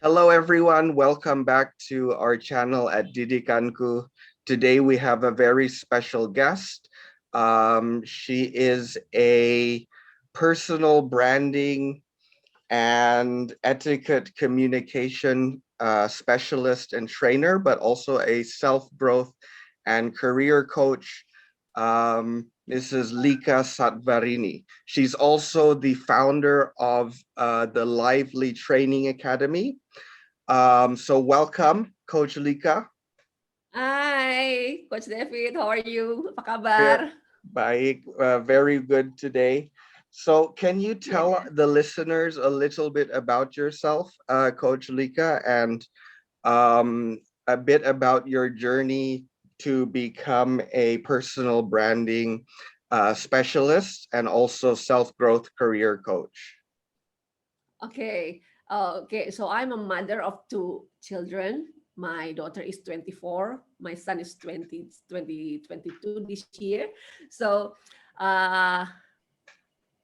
Hello, everyone. Welcome back to our channel at Didikanku. Today, we have a very special guest. She is a personal branding and etiquette communication specialist and trainer, but also a self-growth and career coach. Mrs. Lika Satvarini. She's also the founder of the Lively Training Academy. So welcome, Coach Lika. Hai, Coach David, how are you? Apa Very, kabar? very good today. So can you tell Yeah. the listeners a little bit about yourself, Coach Lika, and um, a bit about your journey to become a personal branding specialist and also self-growth career coach? Okay. Okay, so I'm a mother of two children. My daughter is 24, my son is 22 this year. So, uh,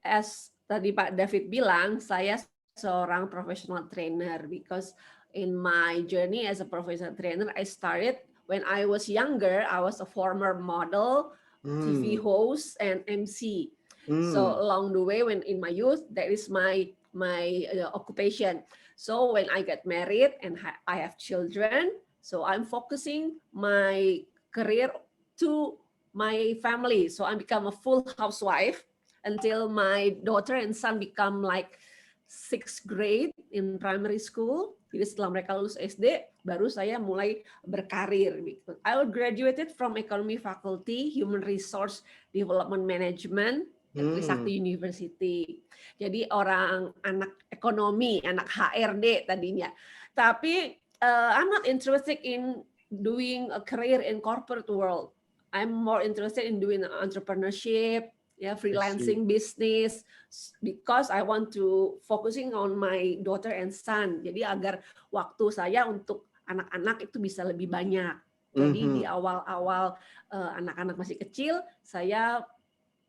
as tadi Pak David bilang, saya seorang professional trainer because in my journey as a professional trainer, I started when I was younger. I was a former model, TV Mm, host, and MC. So mm, along the way, when in my youth, that is my occupation. So when I get married and I have children, so I'm focusing my career to my family. So I become a full housewife until my daughter and son become like sixth grade in primary school. Jadi setelah mereka lulus SD, baru saya mulai berkarir. I graduated from Economy Faculty, Human Resource Development Management at mm. Trisakti University. Jadi orang anak ekonomi, anak HRD tadinya. Tapi I'm not interested in doing a career in corporate world. I'm more interested in doing entrepreneurship, yeah, I see. freelancing business, because I want to focusing on my daughter and son. Jadi agar waktu saya untuk anak-anak itu bisa lebih banyak. Jadi di Mm-hmm. awal-awal anak-anak masih kecil, saya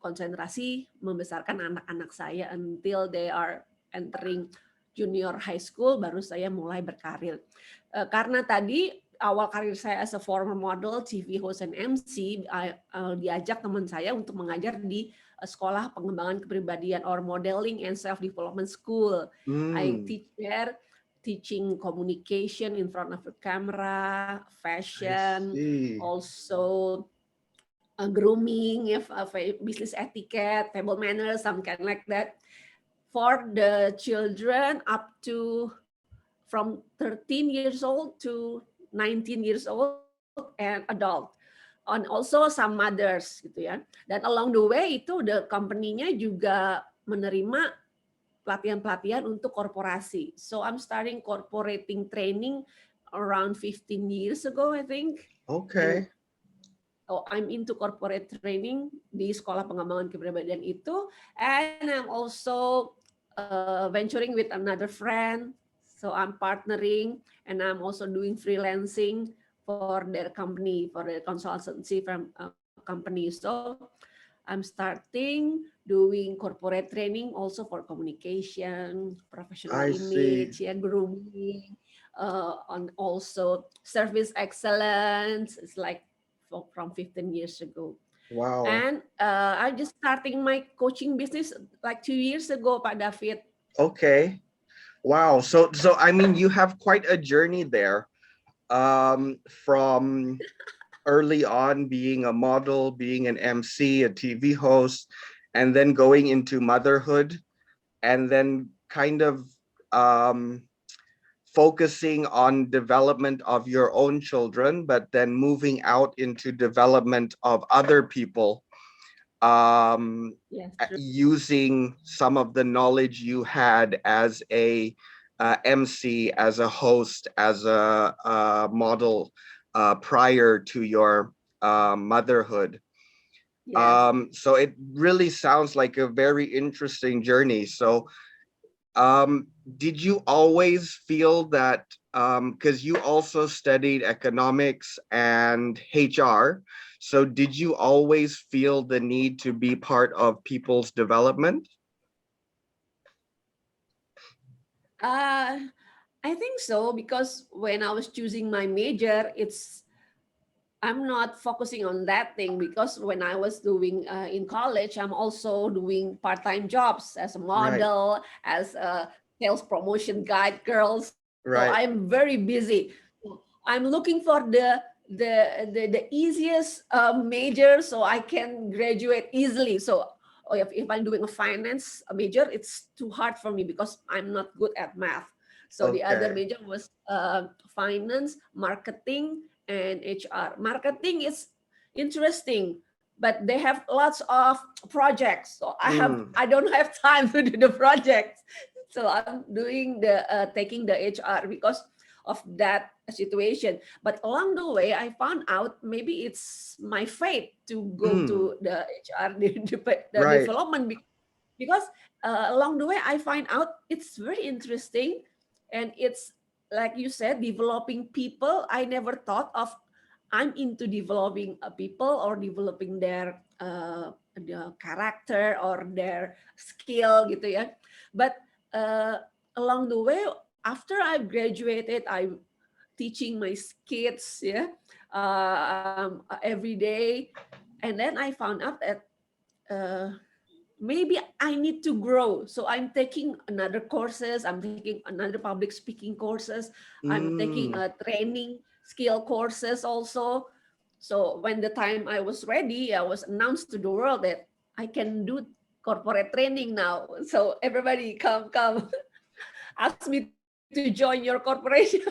konsentrasi membesarkan anak-anak saya until they are entering junior high school, baru saya mulai berkarir. Karena tadi awal karir saya as a former model, TV host, and MC, diajak teman saya untuk mengajar di sekolah pengembangan kepribadian or modeling and self development school. I Mm, teach there teaching communication in front of the camera, I fashion, see. also grooming, if business etiquette, table manners, some kind like that, for the children up to from 13 years old to 19 years old and adult, and also some mothers gitu ya. Dan along the way itu the company-nya juga menerima pelatihan-pelatihan untuk korporasi. So I'm starting corporating training around 15 years ago, I think. And Okay. I'm into corporate training di sekolah pengembangan kepribadian itu, and I'm also venturing with another friend. So I'm partnering, and I'm also doing freelancing for their company, for their consultancy from company. So I'm starting doing corporate training also for communication, professional I see. image, yeah, grooming, on also service excellence. It's like from 15 years ago. Wow. And I just starting my coaching business like 2 years ago, Pak David. Okay. Wow. So I mean you have quite a journey there. From early on being a model, being an MC, a TV host, and then going into motherhood, and then kind of um focusing on development of your own children, but then moving out into development of other people, Yes, true. using some of the knowledge you had as a MC, as a host, as a model prior to your motherhood. Yes. So it really sounds like a very interesting journey. So did you always feel that, because you also studied economics and HR, so did you always feel the need to be part of people's development? Uh, I think so, because when I was choosing my major, I'm not focusing on that thing, because when I was doing in college, I'm also doing part-time jobs as a Right, model, as a sales promotion guide girl. So I'm right. very busy. So I'm looking for the easiest major so I can graduate easily. So if I'm doing a finance major, it's too hard for me because I'm not good at math. So the other Okay. major was finance, marketing, and HR. Marketing is interesting, but they have lots of projects. So Mm, I don't have time to do the projects. So I'm doing the taking the HR because of that situation. But along the way, I found out maybe it's my fate to go mm, to the HR the right. development, because along the way I find out it's very interesting, and it's like you said, developing people. I never thought of I'm into developing people or developing their character or their skill gitu ya. But uh, along the way, after I graduated, I'm teaching my kids, yeah, every day, and then I found out that uh, maybe I need to grow. So I'm taking another courses. I'm taking another public speaking courses. I'm taking Mm, a training skill courses also. So when the time I was ready, I was announced to the world that I can do corporate training now. So everybody come ask me to join your corporation.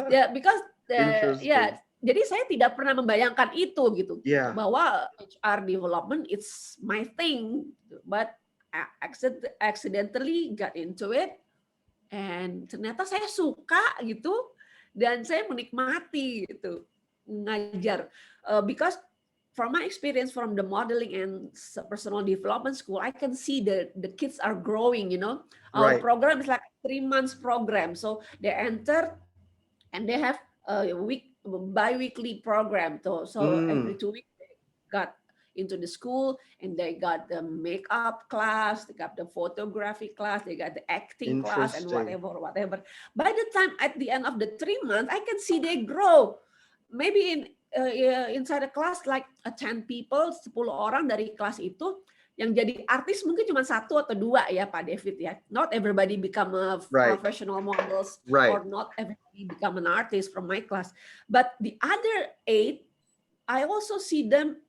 Ya, because ya, interesting. jadi saya tidak pernah membayangkan itu gitu, Yeah. bahwa HR development it's my thing, but I accidentally got into it, and ternyata saya suka gitu, dan saya menikmati gitu ngajar. Because from my experience from the modeling and personal development school, I can see the kids are growing. Our Right. program is like 3 months program, so they enter and they have a bi-weekly program. So every Mm, 2 weeks they got into the school, and they got the makeup class, they got the photography class, they got the acting class, and interesting. whatever. By the time at the end of the 3 months, I can see they grow. Maybe inside a class like 10 people, 10 orang dari kelas itu yang jadi artis mungkin cuma satu atau dua ya Pak David ya. Not everybody become a Right. professional models, Right. or not everybody become an artist from my class. But the other 8, I also see them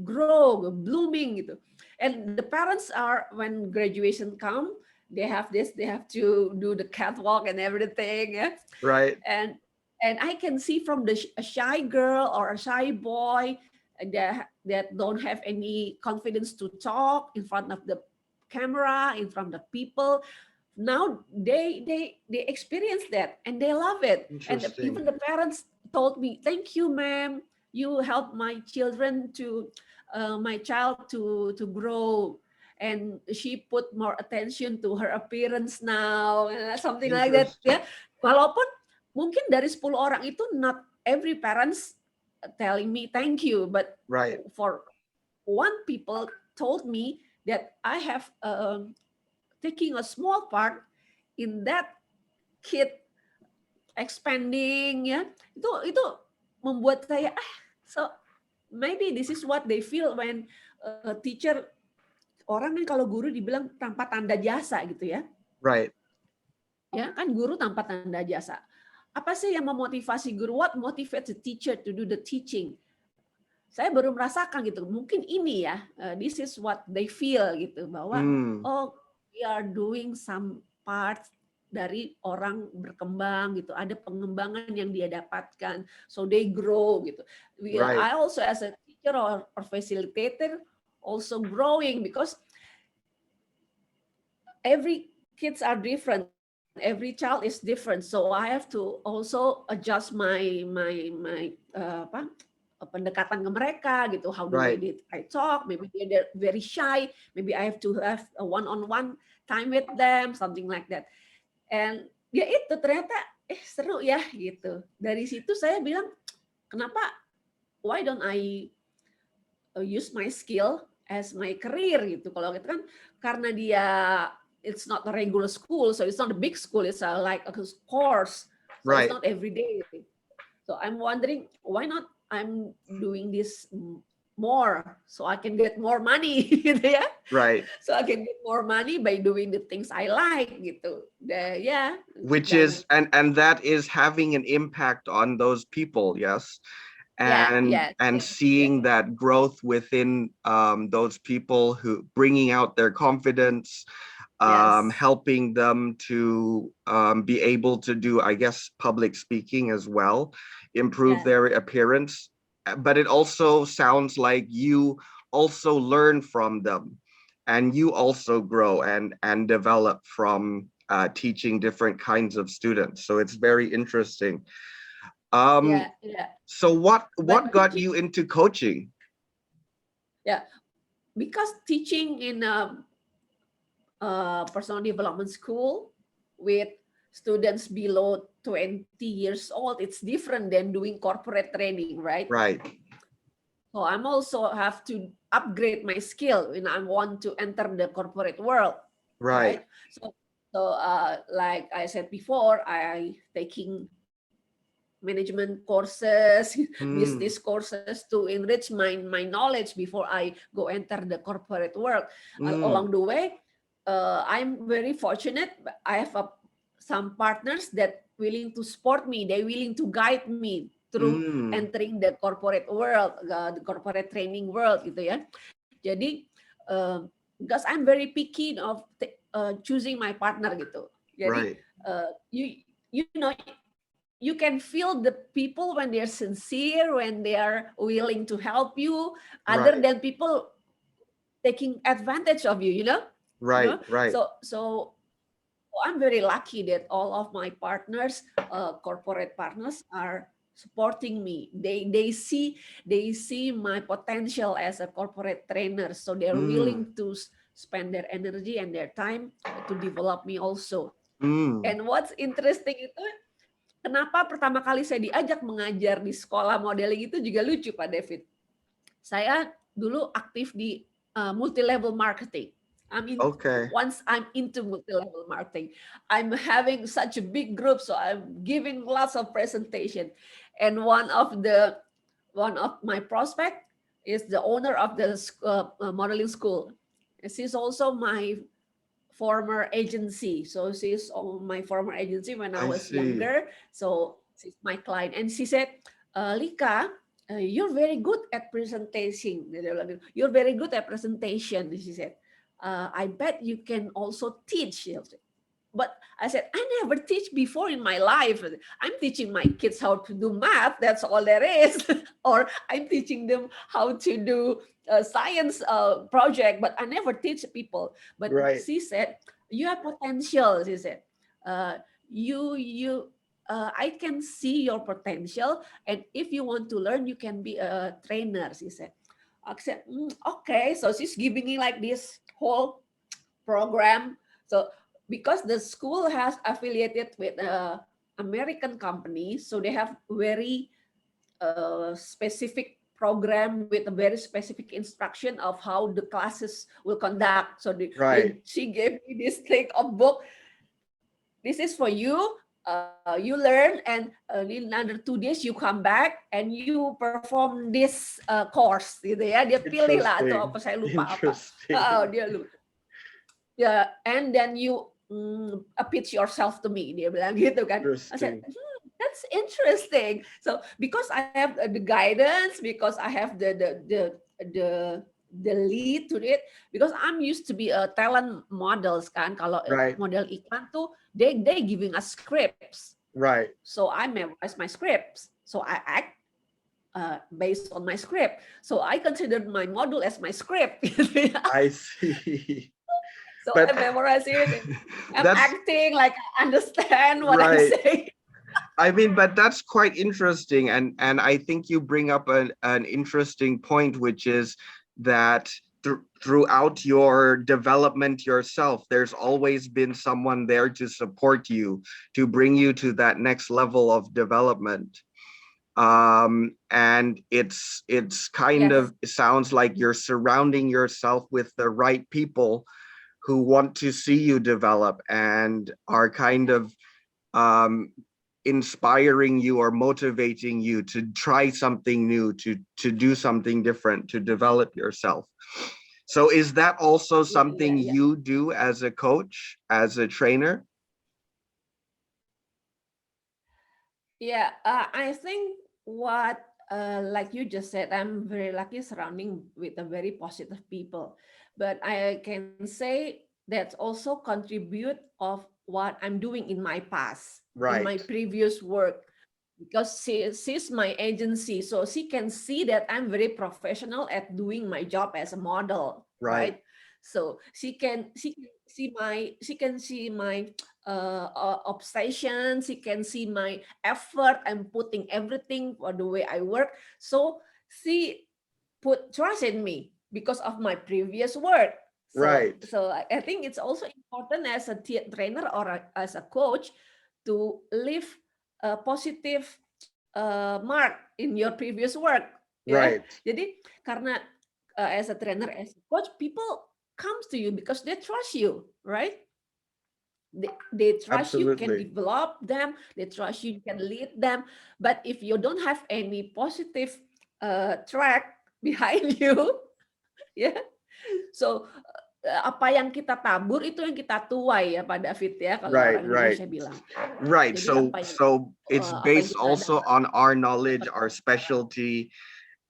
grow, blooming gitu. And the parents are, when graduation come, they have to do the catwalk and everything, yeah. Right. And I can see from a shy girl or a shy boy that don't have any confidence to talk in front of the camera, in front of people. Now they experience that and they love it. And Interesting. even the parents told me, "Thank you, ma'am. You helped my child to grow." And she put more attention to her appearance now, something like that. Interesting. Ya, walaupun mungkin dari 10 orang itu not every parents telling me thank you, but Right. for one people told me that I have taking a small part in that kid expanding, ya. Itu membuat saya so maybe this is what they feel when teacher, orang kan kalau guru dibilang tanpa tanda jasa gitu ya. Right. Ya, kan guru tanpa tanda jasa. Apa sih yang memotivasi guru? What motivates the teacher to do the teaching? Saya baru merasakan gitu. Mungkin ini ya, this is what they feel gitu, bahwa Mm, oh, we are doing some part dari orang berkembang gitu. Ada pengembangan yang dia dapatkan. So they grow gitu. right. I also as a teacher or facilitator also growing, because every kids are different, every child is different, so I have to also adjust my pendekatan ke mereka gitu. How the way Right. I talk, maybe they're very shy, maybe I have to have a one-on-one time with them, something like that. And ya itu ternyata seru ya gitu. Dari situ saya bilang, kenapa, why don't I use my skill as my career gitu. Kalau kita kan karena dia it's not a regular school, so it's not a big school. It's like a course, so it's Right. not every day. So I'm wondering why not I'm doing this more so I can get more money, gitu ya. Right. So I can get more money by doing the things I like, gitu. Yeah. Which Dan is and that is having an impact on those people, yes. yes, And yes, yes, seeing that growth within those people, who bringing out their confidence, yes, helping them to be able to do, I guess, public speaking as well, improve yes, their appearance. But it also sounds like you also learn from them, and you also grow and develop from teaching different kinds of students. So it's very interesting. Um, yeah. so what But got teaching, you into coaching? yeah, because teaching in a personal development school with students below 20 years old, it's different than doing corporate training, right? Right, So I'm also have to upgrade my skill when I want to enter the corporate world, right. right? Like I said before, I taking management courses, Mm, business courses to enrich my knowledge before I go enter the corporate world. mm, Along the way, I'm very fortunate. I have some partners that willing to support me. They willing to guide me through mm. entering the corporate world, the corporate training world, gitu ya. Jadi, because I'm very picky of choosing my partner gitu. Jadi, Right, you know, you can feel the people when they're sincere, when they are willing to help you, other right, than people taking advantage of you, right, right. so I'm very lucky that all of my partners, corporate partners, are supporting me. They see my potential as a corporate trainer, so they're Mm, willing to spend their energy and their time to develop me also. mm. And what's interesting itu, kenapa pertama kali saya diajak mengajar di sekolah modeling itu juga lucu, Pak David. Saya dulu aktif di multi-level marketing. Okay, Once I'm into multi-level marketing, I'm having such a big group, so I'm giving lots of presentation. And one of my prospect is the owner of the modeling school. She's also my former agency. So she's on my former agency when I I was see. younger. So she's my client. And she said, Lika, you're very good at presentation. You're very good at presentation, she said. I bet you can also teach. But I said, I never teach before in my life. I'm teaching my kids how to do math. That's all there is. Or I'm teaching them how to do a science project, but I never teach people. But Right. she said, you have potential, she said. Uh, I can see your potential. And if you want to learn, you can be a trainer, she said. I said, okay. So she's giving me like this whole program. So because the school has affiliated with American company, so they have very specific program with a very specific instruction of how the classes will conduct. So Right. she gave me this thing of book. This is for you. You learn, and in another 2 days you come back and you perform this course, gitu ya. Dia pilih lah atau Interesting. apa, saya lupa apa. Interesting. Dia lupa. Yeah, and then you pitch yourself to me, dia bilang gitu kan. I said, Interesting. that's interesting. So because I have the guidance, because I have the lead to it, because I'm used to be a talent models kan. Kalau Right. model iklan tuh they giving us scripts. Right. So I memorize my scripts. So I act based on my script. So I considered my module as my script. I see. So But I memorize it. I'm that's acting like I understand what I'm right. saying. I mean, but that's quite interesting, and I think you bring up an interesting point, which is that throughout your development yourself, there's always been someone there to support you, to bring you to that next level of development. And it's kind Yes. of, it sounds like you're surrounding yourself with the right people who want to see you develop and are kind of inspiring you or motivating you to try something new, to do something different, to develop yourself. So is that also something Yeah. you do as a coach, as a trainer? Yeah, I think what like you just said, I'm very lucky surrounding with a very positive people. But I can say that's also contribute of what I'm doing in my past, in my Right, previous work, because she's my agency, so she can see that I'm very professional at doing my job as a model, right, right? So she can see my obsession. She can see my effort. I'm putting everything for the way I work. So she put trust in me because of my previous work. So right, so I think it's also important as a trainer or as a coach to leave a positive mark in your previous work, ya. right. Jadi karena as a trainer, as a coach, people comes to you because they trust you, right? They trust you can Absolutely. develop them, they trust you can lead them. But if you don't have any positive track behind you, ya, so apa yang kita tabur itu yang kita tuai ya Pak David, ya, kalau Right, orang right. Indonesia bilang. Right. Jadi So so it's apa yang based kita also on our knowledge, our specialty,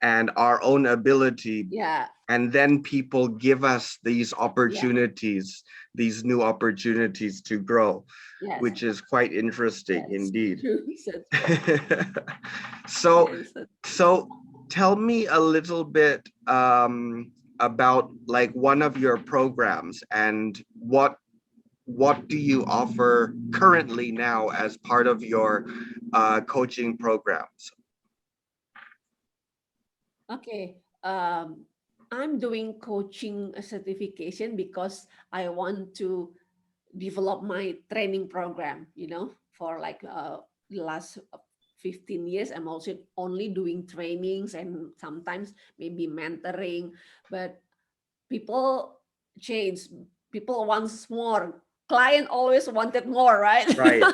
and our own ability. ya, And then people give us these ya, opportunities, these new opportunities to grow, yes, which is quite interesting yes, indeed. true, so true. So Yes, so so tell me a little bit about like one of your programs and what do you offer currently now as part of your coaching programs? okay. I'm doing coaching certification because I want to develop my training program, for like the last 15 years. I'm also only doing trainings and sometimes maybe mentoring, but people change. People wants more. Client always wanted more, right? Right.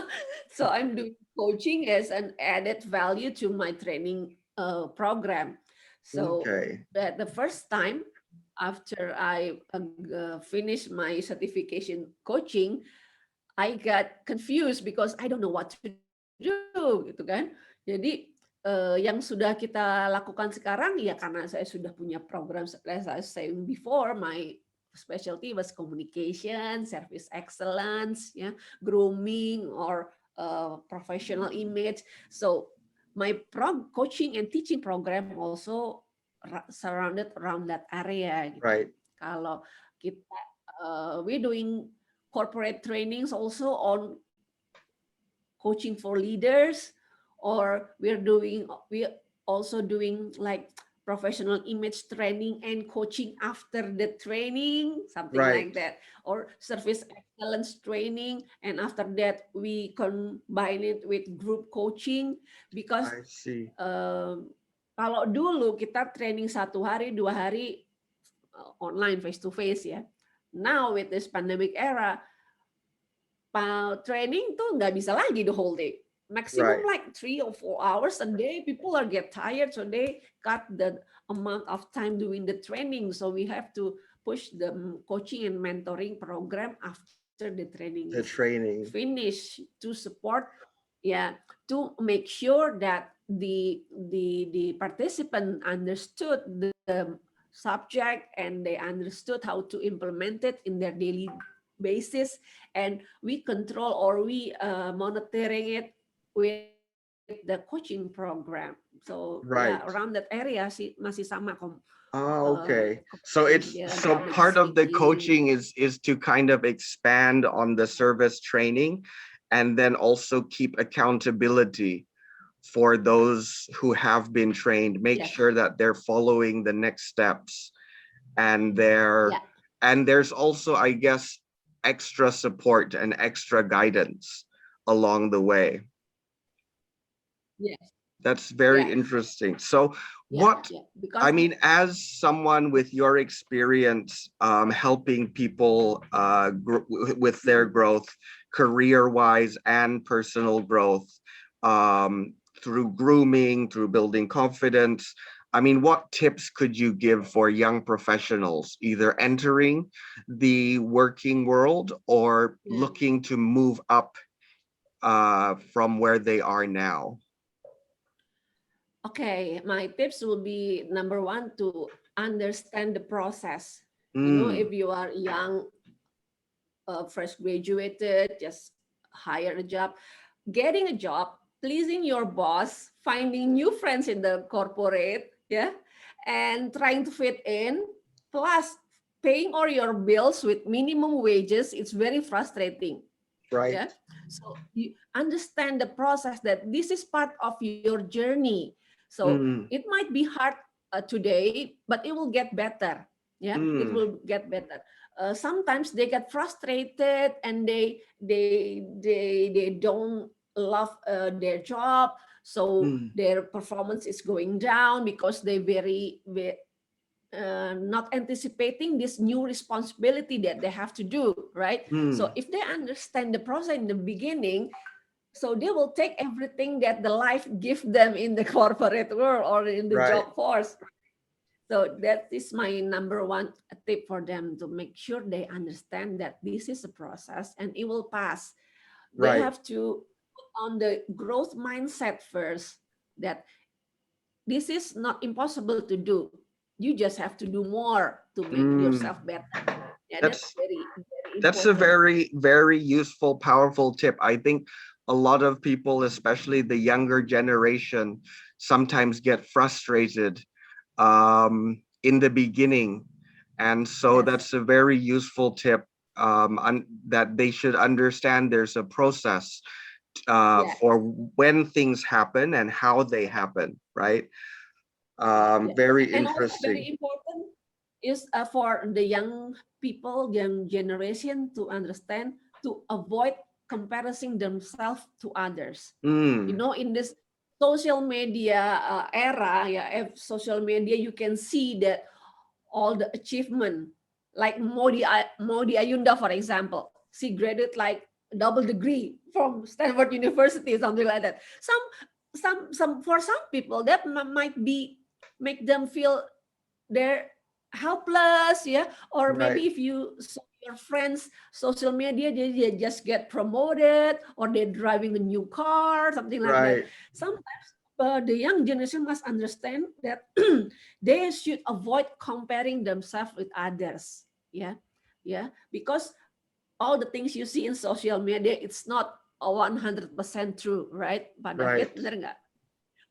So I'm doing coaching as an added value to my training program. So Okay. the first time after I finished my certification coaching, I got confused because I don't know what to do, gitu kan. Jadi yang sudah kita lakukan sekarang ya karena saya sudah punya program, as I was saying before, my specialty was communication, service excellence, ya, grooming or professional image. So my coaching and teaching program also surrounded around that area gitu. Right. Kalau kita we doing corporate trainings also on coaching for leaders, or we also doing like professional image training and coaching after the training, something Right. like that, or service excellence training, and after that we combine it with group coaching because I see. kalau dulu kita training 1 hari 2 hari online face to face, ya. Now with this pandemic era, training tuh nggak bisa lagi the whole day. Maximum Right. like 3 or 4 hours a day. People are get tired, so they cut the amount of time doing the training. So we have to push the coaching and mentoring program after the training is The training. finished to support, yeah, to make sure that the participant understood the subject and they understood how to implement it in their daily basis, and we control or we monitoring it with the coaching program. So yeah, around that Right. area sih masih sama Okay. So kemudian it's so public part of the speaking. coaching is to kind of expand on the service training and then also keep accountability for those who have been trained, make Yes, sure that they're following the next steps and they're yeah, and there's also, I guess, extra support and extra guidance along the way. yes, That's very Yeah, interesting. So yeah, what, yeah. I Because mean, as someone with your experience helping people with their mm, growth, career-wise and personal growth, through grooming, through building confidence, I mean, what tips could you give for young professionals, either entering the working world or yeah. looking to move up from where they are now? Okay, my tips will be number one to understand the process. You know, Mm, if you are young, fresh graduated, just hire a job, getting a job, pleasing your boss, finding new friends in the corporate, yeah, and trying to fit in, plus paying all your bills with minimum wages, it's very frustrating. right. Yeah. So you understand the process that this is part of your journey. So Mm, it might be hard today, but it will get better. Yeah, it mm, will get better. Sometimes they get frustrated and they don't love their job, so mm, their performance is going down because they very not anticipating this new responsibility that they have to do, right? So mm. if they understand the process in the beginning, so they will take everything that the life gives them in the corporate world or in the Right, job force. So that is my number one tip for them, to make sure they understand that this is a process and it will pass. They right. have to put on the growth mindset first, that this is not impossible to do. You just have to do more to make Mm. yourself better. Yeah, that's That's very that's a important. very, very useful, powerful tip. I think a lot of people, especially the younger generation, sometimes get frustrated in the beginning. And so Yes, that's a very useful tip, that they should understand there's a process yeah, for when things happen and how they happen, right? yeah, yeah. Very And also interesting. very important is for the young people, young generation, to understand, to avoid comparing themselves to others. You Mm, know, in this social media era, yeah, social media, you can see that all the achievement, like Modi Ayunda, for example, she graduated like double degree from Stanford University, something like that. Some for some people that might be make them feel they're helpless, yeah. Or right, maybe if you saw your friends social media, they just get promoted or they're driving a new car, something like that. right, Sometimes the young generation must understand that they should avoid comparing themselves with others, yeah, yeah, because all the things you see in social media, it's not a 100% true, right, Pak David? right, Benar nggak?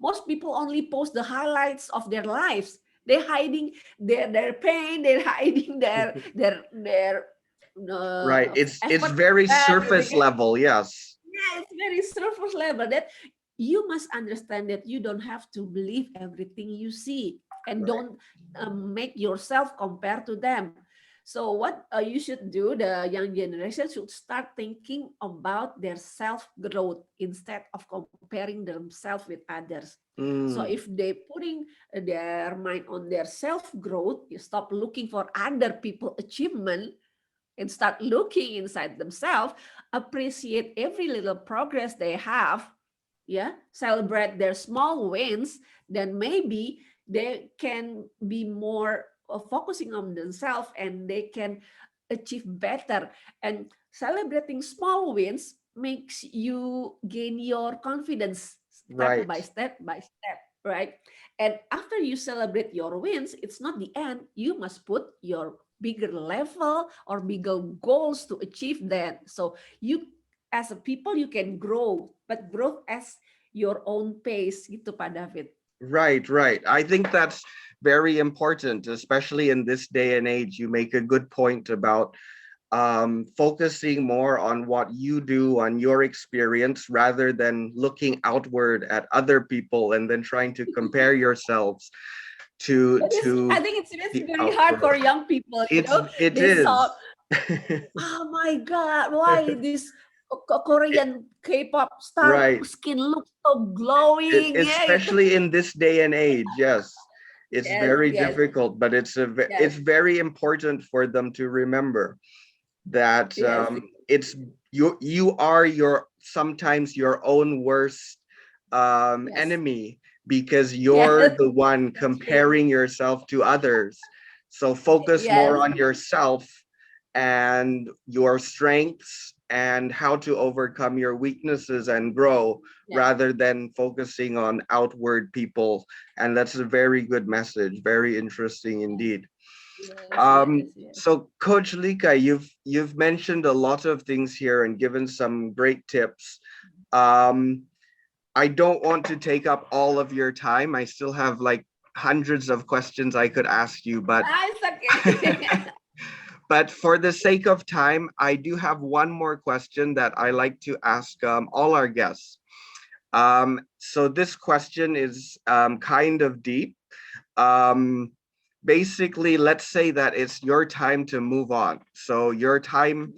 Most people only post the highlights of their lives. They're hiding their pain. They're hiding their right. It's effort. very surface Everything. level, yes. Yeah, it's very surface level. That you must understand that you don't have to believe everything you see, and Right. don't make yourself compare to them. So what you should do, the young generation should start thinking about their self growth instead of comparing themselves with others. So if Mm, they putting their mind on their self growth, you stop looking for other people achievement and start looking inside themselves, appreciate every little progress they have, yeah, celebrate their small wins, then maybe they can be more focusing on themselves and they can achieve better. And celebrating small wins makes you gain your confidence right. step by step, right? And after you celebrate your wins, it's not the end. You must put your bigger level or bigger goals to achieve that. So you, as a people, you can grow, but growth as your own pace, gitu Pak David. Right, right. I think that's very important, especially in this day and age. You make a good point about focusing more on what you do, on your experience, rather than looking outward at other people and then trying to compare yourselves But I to think it's the very hard for outward. young people, you know. It They saw, is. oh my God, why this? Korean K-pop star Right. skin looks so glowing. Yeah. Especially in this day and age, yes, it's Yes, very yes, difficult, but yes, it's very important for them to remember that yes, it's you are your sometimes your own worst yes, enemy, because yes. you're the one That's true. comparing yourself to others. So focus more Yes, on yourself and your strengths and how to overcome your weaknesses and grow, yes, rather than focusing on outward people. And that's a very good message, very interesting indeed. yes, yes, yes. So Coach Lika, you've mentioned a lot of things here and given some great tips. um, I don't want to take up all of your time. I still have like hundreds of questions I could ask you, but Ah, it's okay. but for the sake of time, I do have one more question that I like to ask all our guests. So this question is kind of deep. Um, Basically, let's say that it's your time to move on. So your time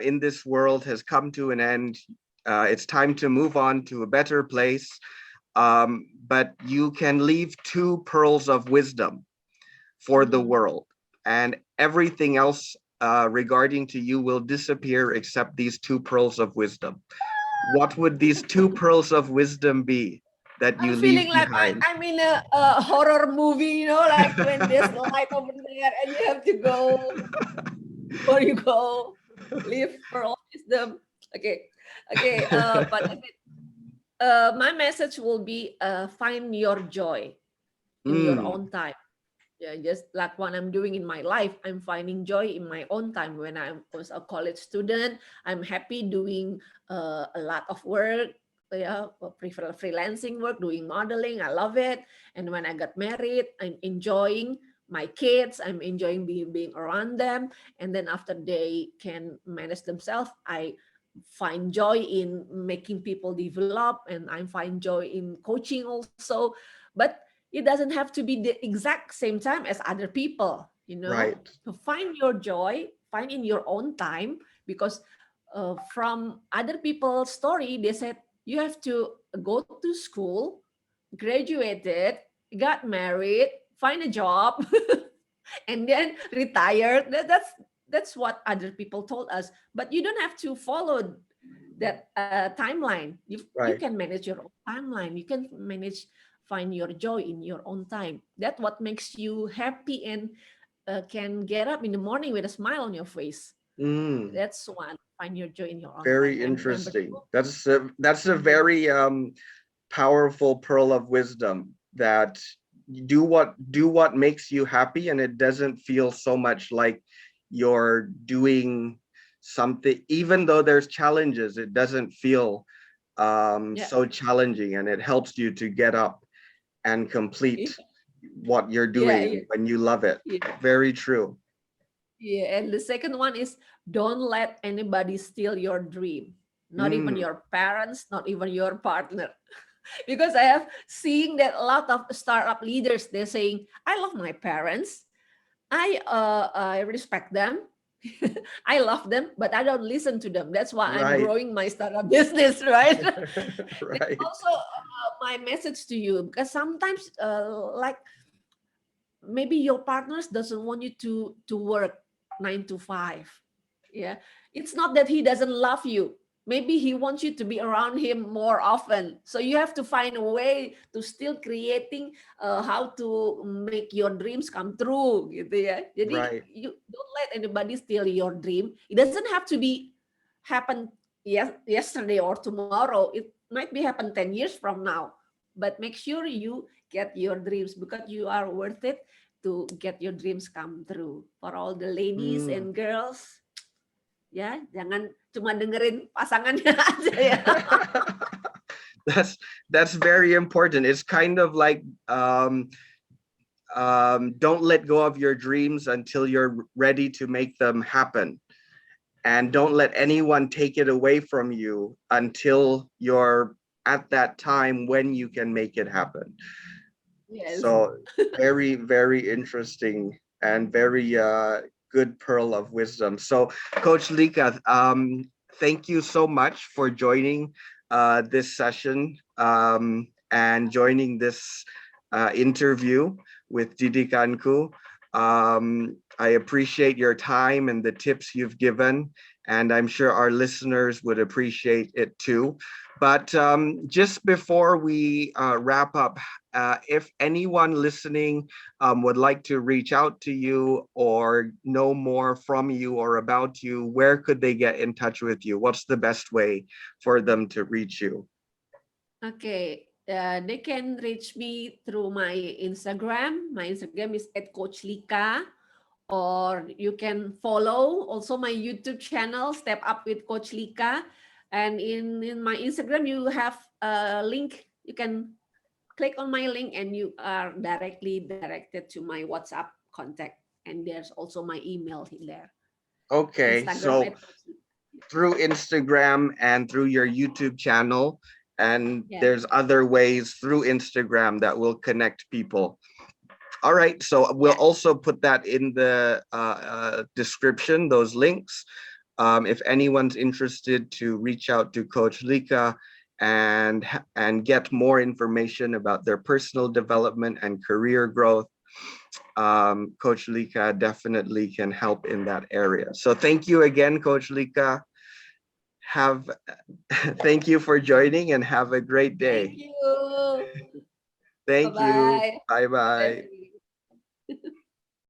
in this world has come to an end. It's time to move on to a better place. But you can leave two pearls of wisdom for the Mhm. world, and everything else regarding to you will disappear except these two pearls of wisdom. What would these two pearls of wisdom be that you I'm leave feeling like behind? I'm in a horror movie, like when there's no light over there and you have to go before you go, live for all wisdom. Okay, okay. But my message will be find your joy in your Mm, own time. Yeah, just like what I'm doing in my life, I'm finding joy in my own time. When I was a college student, I'm happy doing a lot of work. Yeah, prefer freelancing work, doing modeling. I love it. And when I got married, I'm enjoying my kids. I'm enjoying being around them. And then after they can manage themselves, I find joy in making people develop, and I find joy in coaching also. But it doesn't have to be the exact same time as other people. right. To find your joy, find in your own time, because from other people's story, they said you have to go to school, graduated, got married, find a job, and then retired. That's what other people told us. But you don't have to follow that timeline. You Right. can manage your own timeline. You can manage, find your joy in your own time. That's what makes you happy and can get up in the morning with a smile on your face. Mm, That's one. Find your joy in your own time. very And number interesting. two, That's a mhm, very powerful pearl of wisdom, that you do what makes you happy, and it doesn't feel so much like you're doing something. Even though there's challenges, it doesn't feel yeah, so challenging, and it helps you to get up and complete what you're yeah, doing when you love it. yeah. Very true. Yeah, and the second one is don't let anybody steal your dream. Not even Mm, your parents, not even your partner. Because I have seen that a lot of startup leaders, they're saying, I love my parents. I respect them. I love them, but I don't listen to them. That's why I'm right. growing my startup business, right? That's Right. also my message to you, because sometimes like maybe your partners doesn't want you to work 9 to 5. Yeah, it's not that he doesn't love you. Maybe he wants you to be around him more often, so you have to find a way to still creating how to make your dreams come true gitu ya. Jadi Right. you don't let anybody steal your dream. It doesn't have to be happen yesterday or tomorrow. It might be happen 10 years from now, but make sure you get your dreams, because you are worth it to get your dreams come true. For all the ladies Mm. and girls, ya, jangan cuma dengerin pasangannya aja ya. that's that's very important. It's kind of like don't let go of your dreams until you're ready to make them happen, and don't let anyone take it away from you until you're at that time when you can make it happen. Yes. So very, very interesting and very good pearl of wisdom. So Coach Lika, thank you so much for joining this session and joining this interview with Didikanku. I appreciate your time and the tips you've given, and I'm sure our listeners would appreciate it too. But just before we wrap up, if anyone listening would like to reach out to you or know more from you or about you, where could they get in touch with you? What's the best way for them to reach you? Okay, they can reach me through my Instagram. My Instagram is @coachlika, or you can follow also my YouTube channel, Step Up with Coach Lika. And in my Instagram, you have a link. You can click on my link and you are directly directed to my WhatsApp contact. And there's also my email in there. Okay, Instagram so @Coach Lika. through Instagram and through your YouTube channel, and Yes. there's other ways through Instagram that will connect people. All right, so we'll Yeah. also put that in the description, those links. If anyone's interested to reach out to Coach Lika and get more information about their personal development and career growth, Coach Lika definitely can help in that area. So thank you again, Coach Lika. Have thank you for joining and have a great Thank day. you. Thank you. Bye-bye. Bye Have a bye.